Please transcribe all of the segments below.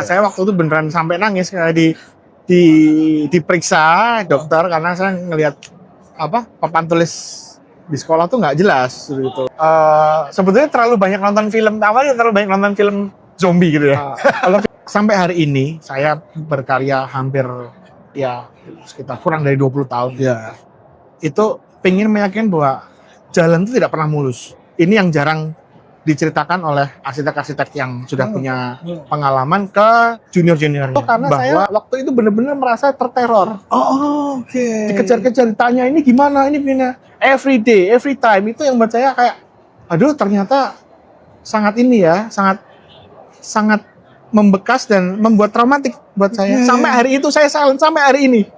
Saya waktu itu beneran sampai nangis kayak di diperiksa dokter karena saya ngelihat papan tulis di sekolah tuh nggak jelas gitu. Sebetulnya terlalu banyak nonton film, awalnya terlalu banyak nonton film zombie gitu ya. Kalau sampai hari ini saya berkarya hampir ya sekitar kurang dari 20 tahun. Ya. Itu pengen meyakinkan bahwa jalan itu tidak pernah mulus. Ini yang jarang diceritakan oleh arsitek-arsitek yang sudah punya pengalaman ke junior-juniornya. Karena bahwa saya waktu itu benar-benar merasa terteror. Oh, oke. Dikejar-kejar, ditanya ini gimana, ini gimana. Every day, every time, itu yang buat saya kayak, aduh ternyata sangat ini ya, sangat membekas dan membuat traumatik buat saya. Sampai hari itu saya silent, sampai hari ini.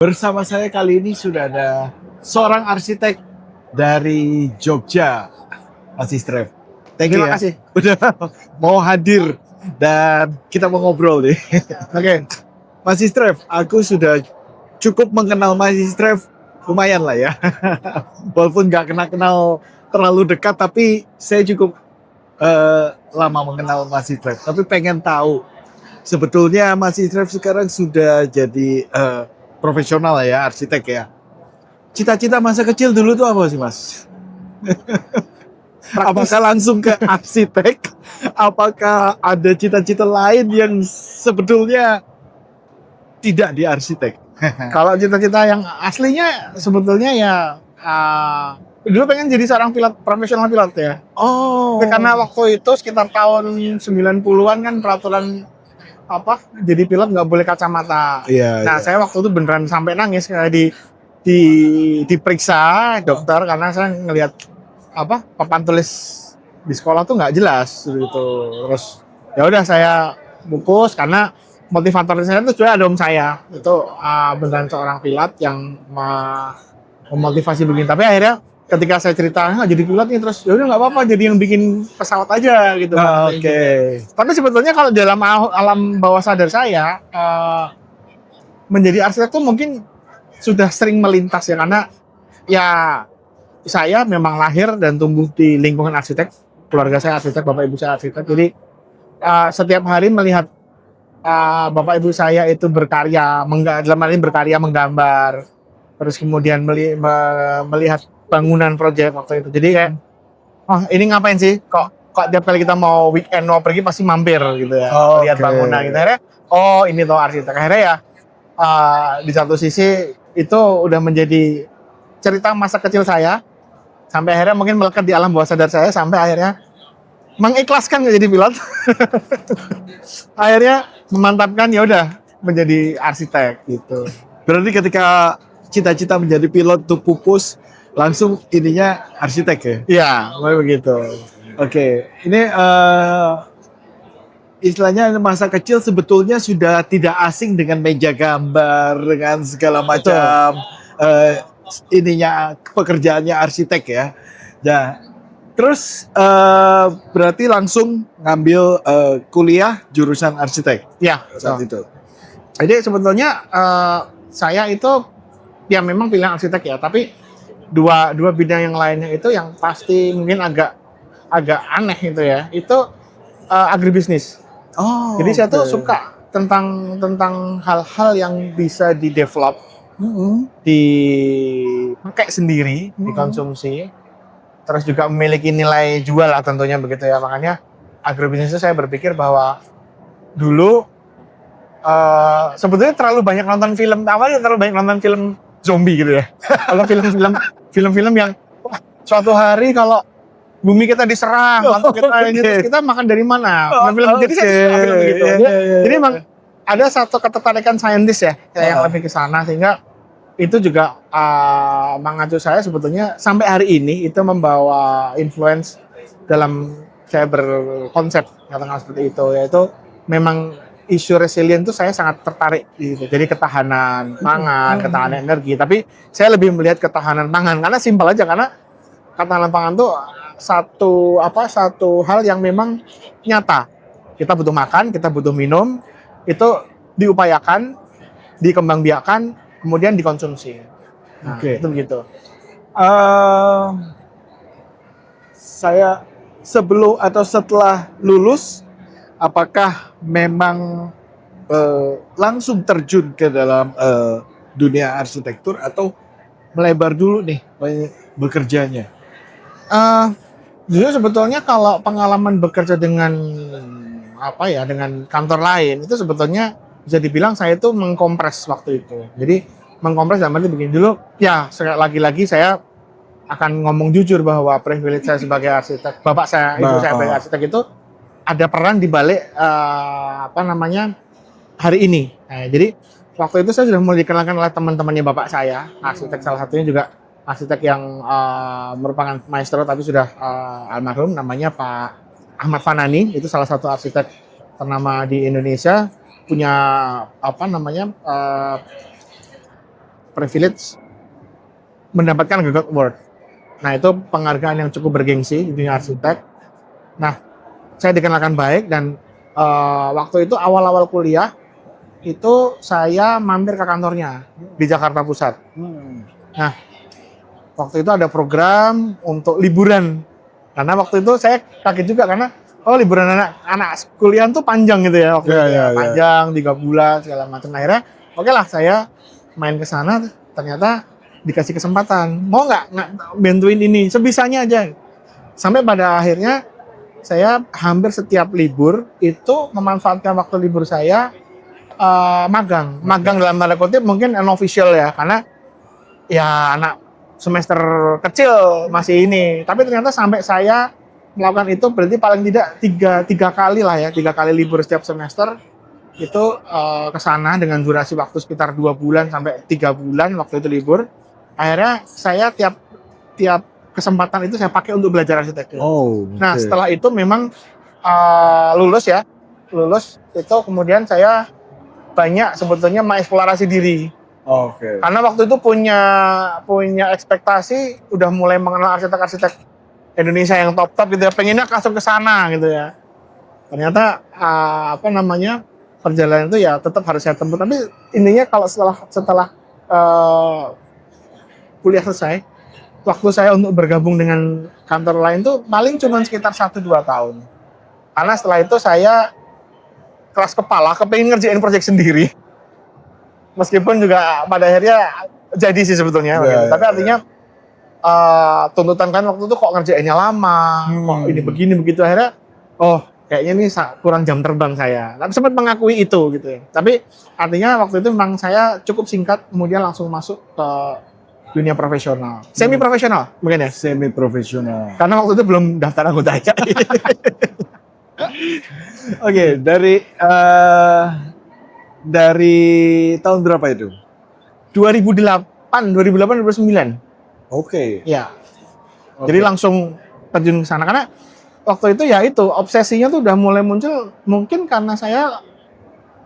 Bersama saya kali ini sudah ada seorang arsitek dari Jogja, Mas Istref. Terima kasih. Udah mau hadir dan kita mau ngobrol nih. Oke. Mas Istref, aku sudah cukup mengenal Mas Istref, lumayan lah ya. Walaupun nggak kenal terlalu dekat, tapi saya cukup lama mengenal Mas Istref. Tapi pengen tahu, sebetulnya Mas Istref sekarang sudah jadi profesional lah ya, arsitek ya. Cita-cita masa kecil dulu tuh apa sih, Mas? Apakah langsung ke arsitek? Apakah ada cita-cita lain yang sebetulnya tidak di arsitek? Kalau cita-cita yang aslinya sebetulnya ya dulu pengen jadi seorang pilot, profesional pilot ya. Oh. Tapi karena waktu itu sekitar tahun 90-an kan peraturan jadi pilot nggak boleh kacamata. Iya, Nah, iya. saya waktu itu beneran sampai nangis kayak diperiksa dokter karena saya ngelihat papan tulis di sekolah tuh nggak jelas gitu. Terus ya udah saya bungkus karena motivator saya itu sebenarnya ada om saya. Itu beneran seorang pilot yang memotivasi begini. Tapi akhirnya ketika saya cerita jadi pilot nih, terus ya udah nggak apa-apa, jadi yang bikin pesawat aja gitu. Oke. Tapi sebetulnya kalau dalam alam bawah sadar saya menjadi arsitek tuh mungkin sudah sering melintas ya, karena ya saya memang lahir dan tumbuh di lingkungan arsitek, keluarga saya arsitek, bapak ibu saya arsitek. Jadi setiap hari melihat bapak ibu saya itu berkarya, dalam hal ini berkarya menggambar, terus kemudian melihat bangunan proyek waktu itu. Jadi kayak, oh ini ngapain sih? Kok tiap kali kita mau weekend mau pergi pasti mampir gitu ya, lihat bangunan gitu. Akhirnya, oh ini tuh arsitek. Akhirnya ya di satu sisi itu udah menjadi cerita masa kecil saya, sampai akhirnya mungkin melekat di alam bawah sadar saya, sampai akhirnya mengikhlaskan nggak jadi pilot. Akhirnya memantapkan ya udah menjadi arsitek gitu. Berarti ketika cita-cita menjadi pilot tuh pupus, langsung ininya arsitek ya? Iya, mulai begitu. Oke, ini istilahnya masa kecil sebetulnya sudah tidak asing dengan meja gambar, dengan segala macam ininya pekerjaannya arsitek ya. Nah, terus berarti langsung ngambil kuliah jurusan arsitek Ya, saat itu. Jadi sebetulnya saya itu ya memang pilihan arsitek ya, tapi dua bidang yang lainnya itu yang pasti mungkin agak aneh itu ya. Itu agribisnis. Oh. Jadi saya tuh suka tentang hal-hal yang bisa di-develop, dipakai sendiri, dikonsumsi, terus juga memiliki nilai jual lah tentunya begitu ya. Makanya agribisnis itu saya berpikir bahwa dulu sebetulnya terlalu banyak nonton film, awalnya terlalu banyak nonton film zombie gitu ya. Kalau film-film yang wah, suatu hari kalau bumi kita diserang, terus kita makan dari mana? Film jadi saya suka film begitu. Jadi memang ada satu ketertarikan saintis ya, yang lebih ke sana, sehingga itu juga mengacu saya sebetulnya sampai hari ini itu membawa influence dalam saya berkonsep katakan seperti itu, yaitu memang isu resilient itu saya sangat tertarik gitu. Jadi ketahanan pangan, ketahanan energi, tapi saya lebih melihat ketahanan pangan karena simpel aja, karena ketahanan pangan tuh satu hal yang memang nyata. Kita butuh makan, kita butuh minum, itu diupayakan, dikembangbiakan, kemudian dikonsumsi. Nah, Oke. itu begitu. Eh, saya sebelum atau setelah lulus, apakah memang langsung terjun ke dalam dunia arsitektur atau melebar dulu nih bekerjanya? Eh, Jujur sebetulnya kalau pengalaman bekerja dengan apa ya, dengan kantor lain itu sebetulnya bisa dibilang saya itu mengkompres waktu itu. Jadi mengkompres dalam arti begini dulu, ya lagi-lagi saya akan ngomong jujur bahwa privilege saya sebagai arsitek, bapak saya, ibu saya sebagai arsitek itu ada peran di balik apa namanya hari ini. Nah, jadi waktu itu saya sudah mulai dikenalkan oleh teman-temannya bapak saya, arsitek salah satunya juga arsitek yang merupakan maestro tapi sudah almarhum, namanya Pak Ahmad Fanani. Itu salah satu arsitek ternama di Indonesia, punya apa namanya privilege mendapatkan God Award. Nah, itu penghargaan yang cukup bergengsi di dunia arsitek. Nah, saya dikenalkan baik dan waktu itu awal-awal kuliah itu saya mampir ke kantornya di Jakarta Pusat. Nah, waktu itu ada program untuk liburan. Karena waktu itu saya kaget juga karena liburan anak kuliah tuh panjang gitu ya waktu itu. Panjang 3 bulan segala macam. Akhirnya oke lah saya main ke sana, ternyata dikasih kesempatan. Mau nggak bantuin ini sebisanya aja. Sampai pada akhirnya saya hampir setiap libur itu memanfaatkan waktu libur saya magang dalam tanda kutip mungkin unofficial ya, karena ya anak semester kecil masih ini, tapi ternyata sampai saya melakukan itu berarti paling tidak tiga kali lah ya, 3 kali libur setiap semester itu ke sana dengan durasi waktu sekitar 2 bulan sampai 3 bulan waktu itu libur. Akhirnya saya tiap kesempatan itu saya pakai untuk belajar arsitektur. Nah, setelah itu memang lulus itu kemudian saya banyak sebetulnya mengeksplorasi diri. Karena waktu itu punya ekspektasi udah mulai mengenal arsitek-arsitek Indonesia yang top gitu ya, pengennya masuk ke sana gitu ya. Ternyata apa namanya perjalanan itu ya tetap harus saya tempuh. Tapi intinya kalau setelah kuliah selesai, waktu saya untuk bergabung dengan kantor lain tuh paling cuma sekitar 1-2 tahun. Karena setelah itu saya keras kepala, kepengen ngerjain proyek sendiri. Meskipun juga pada akhirnya jadi sih sebetulnya. Tapi artinya tuntutan kan waktu itu kok ngerjainnya lama, kok ini begini begitu, akhirnya kayaknya ini kurang jam terbang saya. Tapi sempat mengakui itu gitu ya. Tapi artinya waktu itu memang saya cukup singkat kemudian langsung masuk ke dunia profesional. Semi profesional mungkin ya? Semi profesional. Karena waktu itu belum daftar anggota aja. Oke, dari tahun berapa itu? 2008 Oke. Ya. Jadi langsung terjun ke sana karena waktu itu ya itu obsesinya tuh udah mulai muncul mungkin karena saya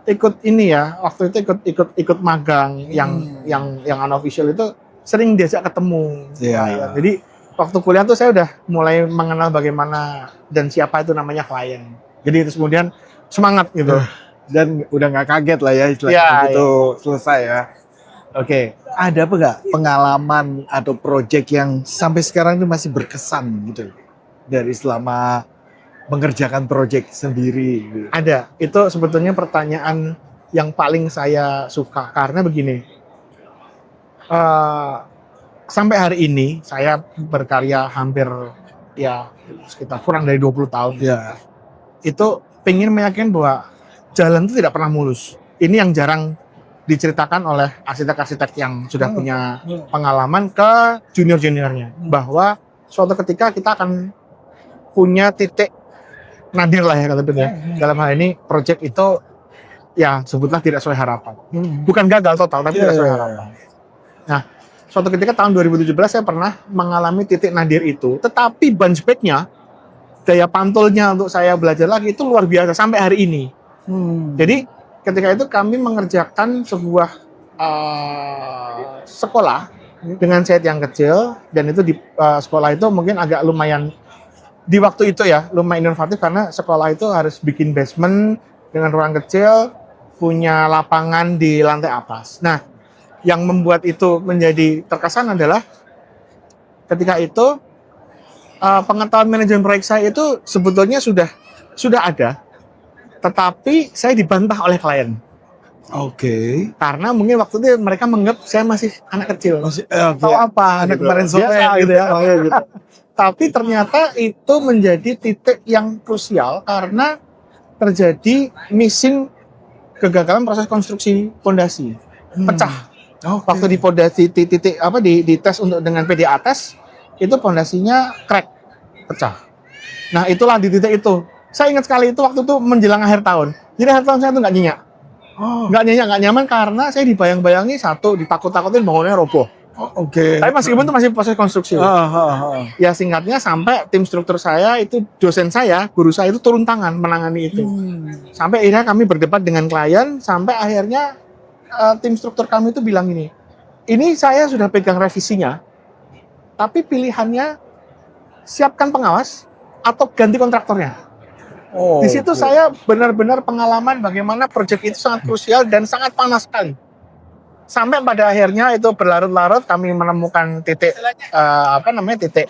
ikut ini ya, waktu itu ikut magang yang unofficial itu sering diajak ketemu. Iya. Jadi waktu kuliah tuh saya udah mulai mengenal bagaimana dan siapa itu namanya klien. Jadi itu kemudian semangat gitu. Dan udah nggak kaget lah ya istilahnya itu selesai ya. Oke, ada apa nggak pengalaman atau project yang sampai sekarang itu masih berkesan gitu dari selama mengerjakan project sendiri? Gitu. Ada, itu sebetulnya pertanyaan yang paling saya suka karena begini, sampai hari ini saya berkarya hampir ya sekitar kurang dari 20 tahun. Ya. Itu pengen meyakinkan bahwa jalan itu tidak pernah mulus. Ini yang jarang diceritakan oleh arsitek-arsitek yang sudah punya pengalaman ke junior-juniornya, bahwa suatu ketika kita akan punya titik nadir lah ya kata ya. Dalam hal ini project itu ya sebutlah tidak sesuai harapan. Bukan gagal total tapi tidak sesuai harapan. Nah, suatu ketika tahun 2017 saya pernah mengalami titik nadir itu, tetapi benchmark-nya, daya pantulnya untuk saya belajar lagi itu luar biasa sampai hari ini. Jadi ketika itu kami mengerjakan sebuah sekolah dengan set yang kecil, dan itu di sekolah itu mungkin agak lumayan di waktu itu ya lumayan inovatif karena sekolah itu harus bikin basement dengan ruang kecil punya lapangan di lantai atas. Nah, yang membuat itu menjadi terkesan adalah ketika itu pengetahuan manajemen proyek saya itu sebetulnya sudah ada, tetapi saya dibantah oleh klien Oke. karena mungkin waktu itu mereka menganggap saya masih anak kecil. Masih Tahu apa anak gitu. kemarin sore Biasa gitu ya. Oh, ya, gitu. Tapi ternyata itu menjadi titik yang krusial karena terjadi missing kegagalan proses konstruksi pondasi. Pecah. Oke. Waktu di pondasi titik apa di tes untuk dengan PDA test itu pondasinya crack, pecah. Nah, itulah di titik itu. Saya ingat sekali itu waktu itu menjelang akhir tahun. Jadi akhir tahun saya tuh nggak nyenyak. Oh, Nggak nyenyak, nggak nyaman karena saya dibayang-bayangi satu ditakut-takutin bangunannya roboh. oke. Tapi meskipun itu masih proses konstruksi. Ah. Ya singkatnya sampai tim struktur saya itu dosen saya, guru saya itu turun tangan menangani itu. Sampai akhirnya kami berdebat dengan klien sampai akhirnya tim struktur kami itu bilang ini saya sudah pegang revisinya, tapi pilihannya siapkan pengawas atau ganti kontraktornya. Oh, Di situ oke. saya benar-benar pengalaman bagaimana proyek itu sangat krusial dan sangat panas sekali. Sampai pada akhirnya itu berlarut-larut kami menemukan titik titik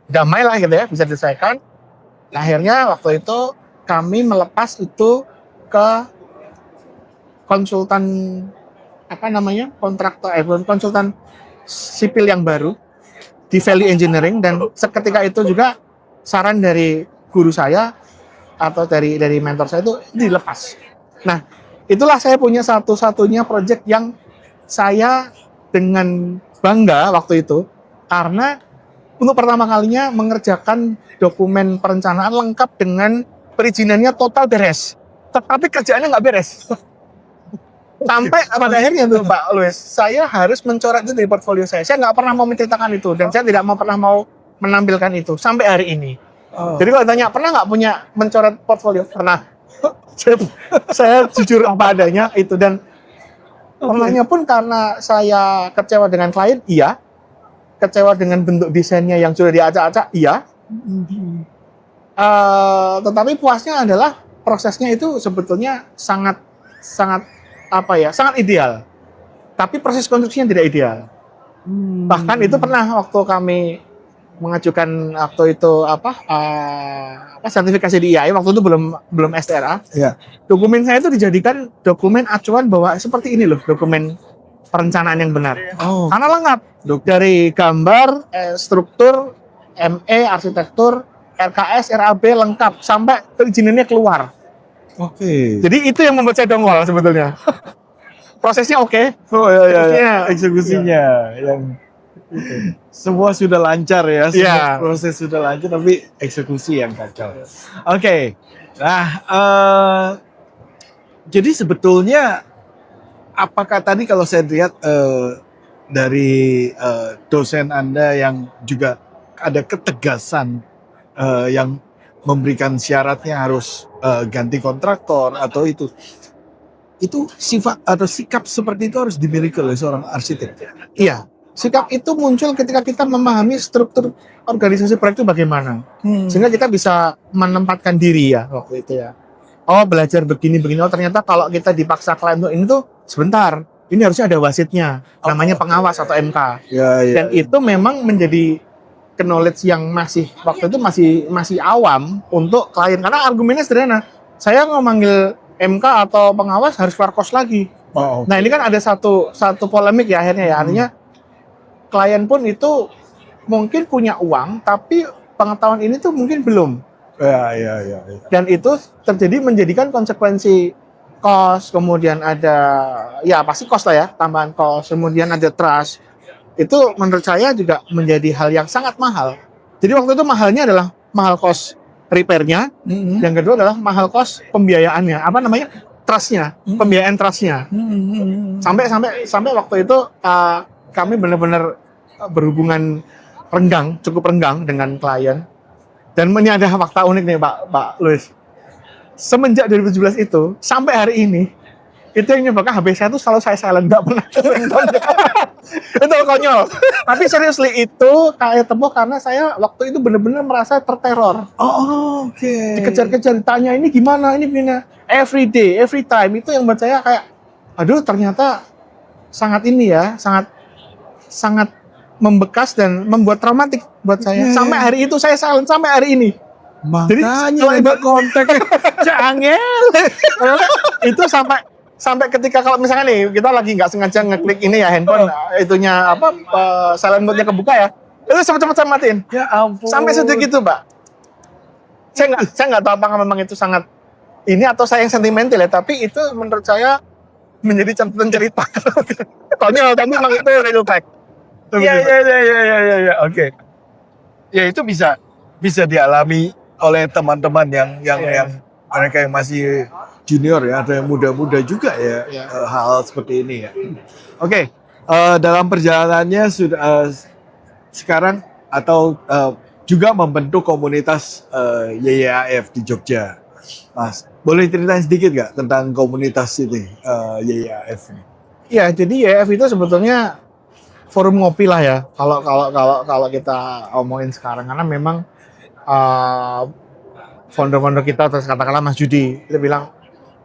damai lah gitu ya, bisa diselesaikan. Nah, akhirnya waktu itu kami melepas itu ke konsultan konsultan sipil yang baru di Value Engineering, dan seketika itu juga saran dari guru saya atau dari mentor saya itu dilepas. Nah, itulah saya punya satu-satunya proyek yang saya dengan bangga waktu itu karena untuk pertama kalinya mengerjakan dokumen perencanaan lengkap dengan perizinannya total beres. Tetapi kerjaannya nggak beres. Sampai pada akhirnya tuh Pak Luis, saya harus mencoret itu dari portfolio saya. Saya nggak pernah mau menceritakan itu dan saya tidak pernah mau menampilkan itu sampai hari ini. Oh. Jadi kalau ditanya pernah nggak punya mencoret portfolio? Pernah. saya jujur apa adanya itu, dan pernahnya pun karena saya kecewa dengan klien, iya. Kecewa dengan bentuk desainnya yang sudah diacak-acak, iya. Tetapi puasnya adalah prosesnya itu sebetulnya sangat ideal. Tapi proses konstruksinya tidak ideal. Bahkan itu pernah waktu kami mengajukan waktu itu sertifikasi di IAI, waktu itu belum STRA. Ya. Dokumen saya itu dijadikan dokumen acuan bahwa seperti ini loh dokumen perencanaan yang benar. Oh. Karena lengkap dari gambar, struktur, ME, arsitektur, RKS, RAB lengkap sampai perizinannya keluar. Oke. Jadi itu yang membuat saya dongol sebetulnya. Prosesnya oke. Oh ya. Eksekusinya. Eksekusinya yang semua sudah lancar ya, semua Iya. proses sudah lancar, tapi eksekusi yang kacau. Oke. Nah, jadi sebetulnya apakah tadi kalau saya lihat dari dosen Anda yang juga ada ketegasan yang memberikan syaratnya harus ganti kontraktor atau itu sifat atau sikap seperti itu harus dimiliki oleh seorang arsitek. Iya. Sikap itu muncul ketika kita memahami struktur organisasi proyek itu bagaimana. Sehingga kita bisa menempatkan diri ya waktu itu ya. Oh, belajar begini. Oh, ternyata kalau kita dipaksa klien untuk ini tuh sebentar. Ini harusnya ada wasitnya. Namanya pengawas atau MK. Ya. Dan itu memang menjadi knowledge yang waktu itu masih awam untuk klien. Karena argumennya sederhana. Saya memanggil MK atau pengawas harus keluar kos lagi. Oh, Nah, ini kan ada satu polemik ya akhirnya ya. Artinya klien pun itu mungkin punya uang, tapi pengetahuan ini tuh mungkin belum. Ya. Dan itu terjadi menjadikan konsekuensi kos, kemudian ada, ya pasti kos lah ya, tambahan kos, kemudian ada trust. Itu menurut saya juga menjadi hal yang sangat mahal. Jadi waktu itu mahalnya adalah mahal kos repairnya, yang kedua adalah mahal kos pembiayaannya, trustnya, pembiayaan trustnya. Sampai waktu itu kami benar-benar berhubungan cukup renggang dengan klien. Dan ini ada fakta unik nih Pak Luis. Semenjak 2017 itu sampai hari ini itu yang nyebabkan HP saya tuh selalu saya silent, nggak pernah ringtone. Itu konyol. Tapi seriously itu kayak temu karena saya waktu itu bener-bener merasa terteror. Oh, oke. Dikejar-kejar, ditanya ini gimana, ini gimana. Every day, every time, itu yang buat saya kayak, aduh ternyata sangat ini ya, sangat membekas dan membuat traumatik buat saya. Sampai hari itu saya silent, sampai hari ini. Makanya Jadi, ada kontak Jangel. Itu sampai ketika kalau misalnya nih kita lagi nggak sengaja ngeklik ini ya handphone itunya apa silent mode-nya kebuka ya, itu cepet-cepet saya matiin. Ya ampun. Sampai segitu, Pak. Saya nggak tahu apakah memang itu sangat ini atau saya yang sentimental ya, tapi itu menurut saya menjadi catatan cerita. Konyol, tapi memang itu real fact. Iya. Oke. Ya itu bisa dialami oleh teman-teman yang mereka yang masih junior ya, ada yang muda-muda juga ya, hal seperti ini ya. Oke, dalam perjalanannya sudah sekarang atau juga membentuk komunitas YYAF di Jogja. Mas, boleh ceritain sedikit nggak tentang komunitas ini YYAF ini? Ya, jadi YF itu sebetulnya forum ngopi lah ya. Kalau kita omongin sekarang, karena memang founder-founder kita, terus katakanlah Mas Judi, kita bilang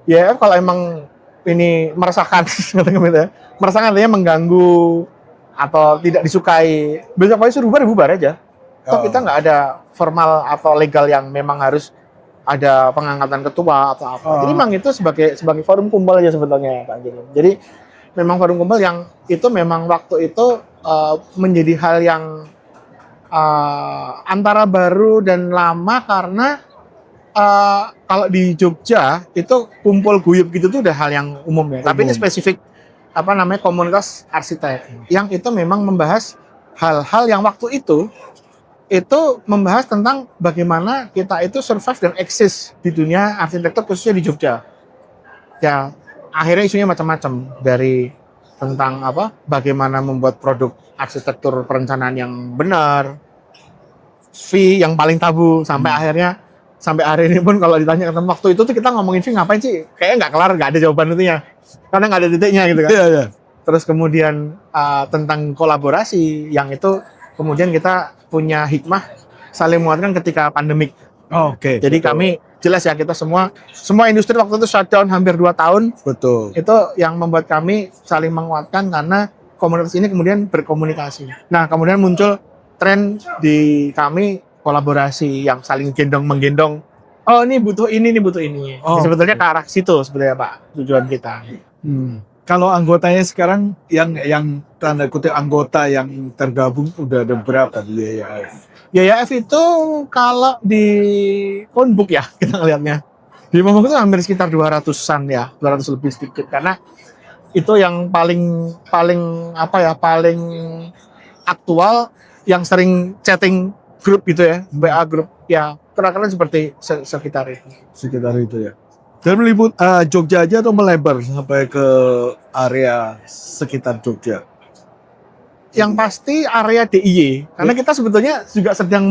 YF kalau emang ini meresahkan, meresahkan artinya mengganggu atau tidak disukai, besok pagi suruh bubar aja. Toh kita nggak ada formal atau legal yang memang harus ada pengangkatan ketua atau apa. Jadi memang itu sebagai forum kumpul aja sebetulnya Pak Gini. Jadi memang forum kumpul yang itu memang waktu itu menjadi hal yang antara baru dan lama karena kalau di Jogja itu kumpul guyup gitu tuh udah hal yang umum ya. Tapi ini spesifik apa namanya komunitas arsitek yang itu memang membahas hal-hal yang waktu itu membahas tentang bagaimana kita itu survive dan eksis di dunia arsitektur khususnya di Jogja. Ya, akhirnya isunya macam-macam dari tentang apa bagaimana membuat produk arsitektur perencanaan yang benar, fee yang paling tabu sampai hari ini pun kalau ditanya waktu itu tuh kita ngomongin fee ngapain sih? Kayaknya nggak kelar, nggak ada jawaban itunya. Karena nggak ada titiknya gitu kan. Iya. Terus kemudian tentang kolaborasi yang itu kemudian kita punya hikmah saling menguatkan ketika pandemik. Oke. Jadi kami jelas ya kita semua industri waktu itu shutdown hampir 2 tahun. Betul. Itu yang membuat kami saling menguatkan karena komunitas ini kemudian berkomunikasi. Nah, kemudian muncul tren di kami kolaborasi yang saling menggendong. Oh, ini butuh ini butuh ini. Sebetulnya ke arah situ sebenarnya Pak tujuan kita. Kalau anggotanya sekarang yang tanda kutip anggota yang tergabung udah ada berapa di YYAF? YYAF itu kalau di phonebook ya kita ngelihatnya. Di phonebook itu hampir sekitar 200-an ya, 200 lebih sedikit karena itu yang paling aktual yang sering chatting grup gitu ya, WA grup ya, kira-kira seperti sekitar itu ya. Dan meliput Jogja aja atau melebar sampai ke area sekitar Jogja? Yang pasti area DIY, karena kita sebetulnya juga sedang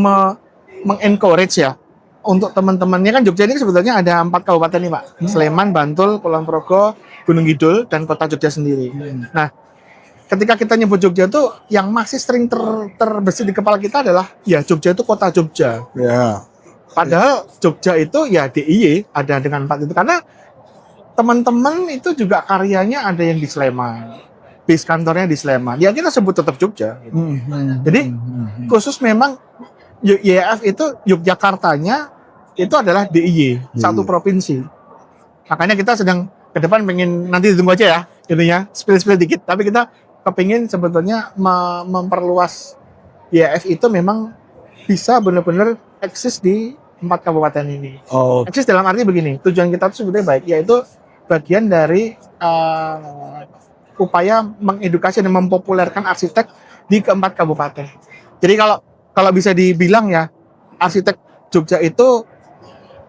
mengencourage ya untuk teman-temannya kan Jogja ini sebetulnya ada 4 kabupaten nih Pak, Sleman, Bantul, Kulon Progo, Gunung Kidul, dan Kota Jogja sendiri. Nah, ketika kita nyebut Jogja tuh yang masih sering terbesit di kepala kita adalah ya Jogja itu kota Jogja. Ya. Padahal Jogja itu ya DIY ada dengan 4 itu karena teman-teman itu juga karyanya ada yang di Sleman, base kantornya di Sleman. Ya kita sebut tetap Jogja. Gitu. Jadi khusus memang YYAF itu Yogyakartanya itu adalah DIY satu provinsi. Makanya kita sedang ke depan pengen nanti ditunggu aja ya intinya spill dikit. Tapi kita kepingin sebetulnya memperluas YYAF itu memang bisa benar-benar eksis di 4 kabupaten ini. Eksis dalam arti begini, tujuan kita itu sebenarnya baik, yaitu bagian dari upaya mengedukasi dan mempopulerkan arsitek di keempat kabupaten. Jadi kalau bisa dibilang ya, arsitek Jogja itu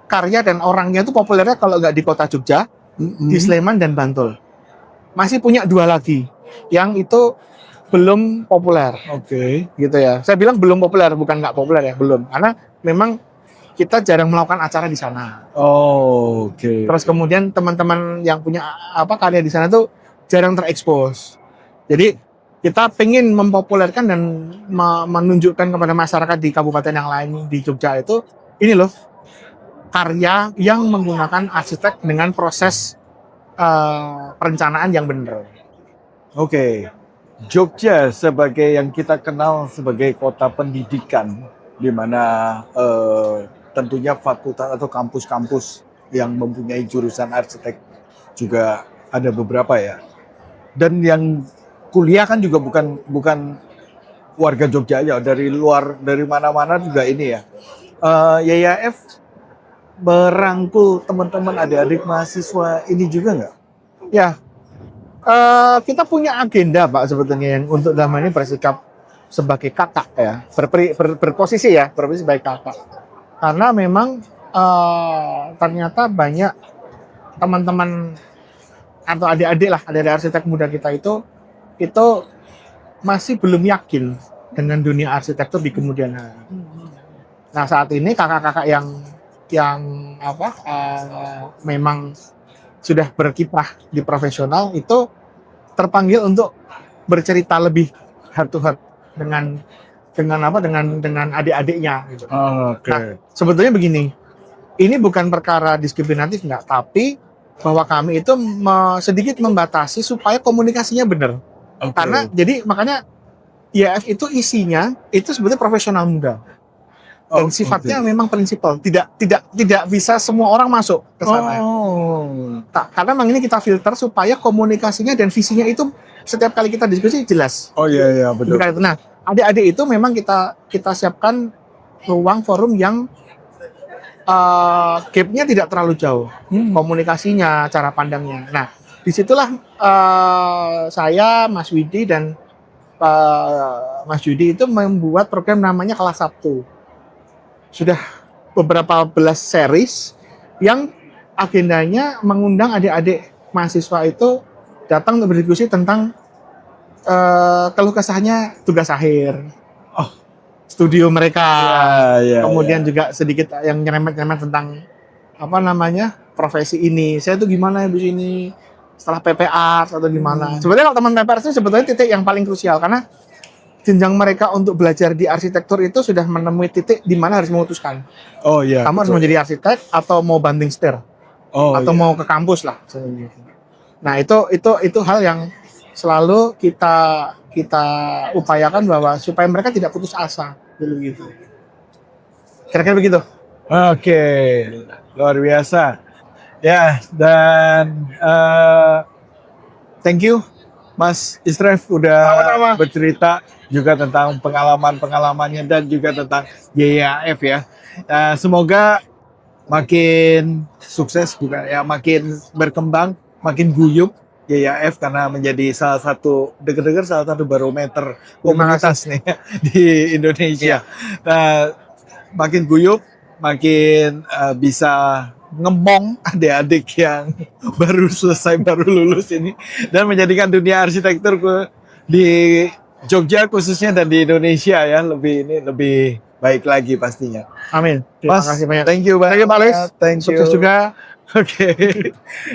karya dan orangnya itu populernya kalau nggak di kota Jogja, di Sleman dan Bantul. Masih punya 2 lagi, yang itu belum populer. Oke. Gitu ya. Saya bilang belum populer, bukan nggak populer ya, belum. Karena memang kita jarang melakukan acara di sana. Oh, oke. Terus kemudian teman-teman yang punya karya di sana tuh jarang terekspos. Jadi kita pengen mempopulerkan dan menunjukkan kepada masyarakat di kabupaten yang lain di Jogja itu, ini loh karya yang menggunakan arsitek dengan proses perencanaan yang benar. Oke. Jogja sebagai yang kita kenal sebagai kota pendidikan, di mana tentunya fakultas atau kampus-kampus yang mempunyai jurusan arsitek juga ada beberapa ya. Dan yang kuliah kan juga bukan warga Jogja aja, dari luar, dari mana-mana juga ini ya. YAF merangkul teman-teman adik-adik mahasiswa ini juga nggak? Ya, kita punya agenda Pak sebetulnya yang untuk dalam ini bersikap sebagai kakak ya, berposisi sebagai kakak. Karena memang ternyata banyak teman-teman atau adik-adik arsitek muda kita itu masih belum yakin dengan dunia arsitektur di kemudian hari. Nah saat ini kakak-kakak yang memang sudah berkiprah di profesional itu terpanggil untuk bercerita lebih heart to heart dengan adik-adiknya gitu. Oke. Nah, sebetulnya begini, ini bukan perkara diskriminatif enggak, tapi bahwa kami itu sedikit membatasi supaya komunikasinya benar. Okay. Karena jadi makanya IAF itu isinya itu sebetulnya profesional muda. Dan sifatnya memang prinsipal, tidak bisa semua orang masuk ke sana. Karena memang ini kita filter supaya komunikasinya dan visinya itu setiap kali kita diskusi jelas. Oh iya betul. Nah, adik-adik itu memang kita siapkan ruang forum yang gap-nya tidak terlalu jauh, komunikasinya, cara pandangnya. Nah, disitulah saya, Mas Widi dan Mas Yudi itu membuat program namanya Kelas Sabtu. Sudah beberapa belas series yang agendanya mengundang adik-adik mahasiswa itu datang untuk berdiskusi tentang keluh kesahnya tugas akhir, studio mereka, kemudian juga sedikit yang nyerempet-nyerempet tentang profesi ini. Saya tuh gimana ya di sini setelah PPA atau gimana. Sebenarnya kalau teman PPA itu sebetulnya titik yang paling krusial karena jenjang mereka untuk belajar di arsitektur itu sudah menemui titik di mana harus memutuskan. Oh iya. Kamu harus menjadi arsitek atau mau banting setir. Atau mau ke kampus lah. Nah, itu hal yang selalu kita upayakan bahwa supaya mereka tidak putus asa dulu gitu. Kira-kira begitu. Oke. Luar biasa. Ya, dan thank you Mas Isref udah bercerita juga tentang pengalaman-pengalamannya dan juga tentang YAF ya. Semoga makin sukses makin berkembang, makin guyup YAF karena menjadi salah satu barometer komunitas nih di Indonesia. Makin guyup, makin bisa ngemong adik-adik yang baru lulus ini dan menjadikan dunia arsitektur di Jogja khususnya dan di Indonesia ya lebih baik lagi pastinya. Amin. Terima kasih banyak. Thank you Pak Alex. Sukses juga. Oke.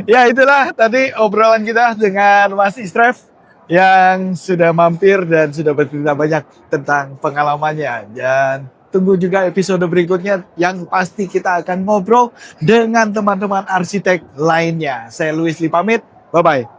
Ya itulah tadi obrolan kita dengan Mas Isref yang sudah mampir dan sudah bercerita banyak tentang pengalamannya. Dan tunggu juga episode berikutnya yang pasti kita akan ngobrol dengan teman-teman arsitek lainnya. Saya Luis Li pamit. Bye-bye.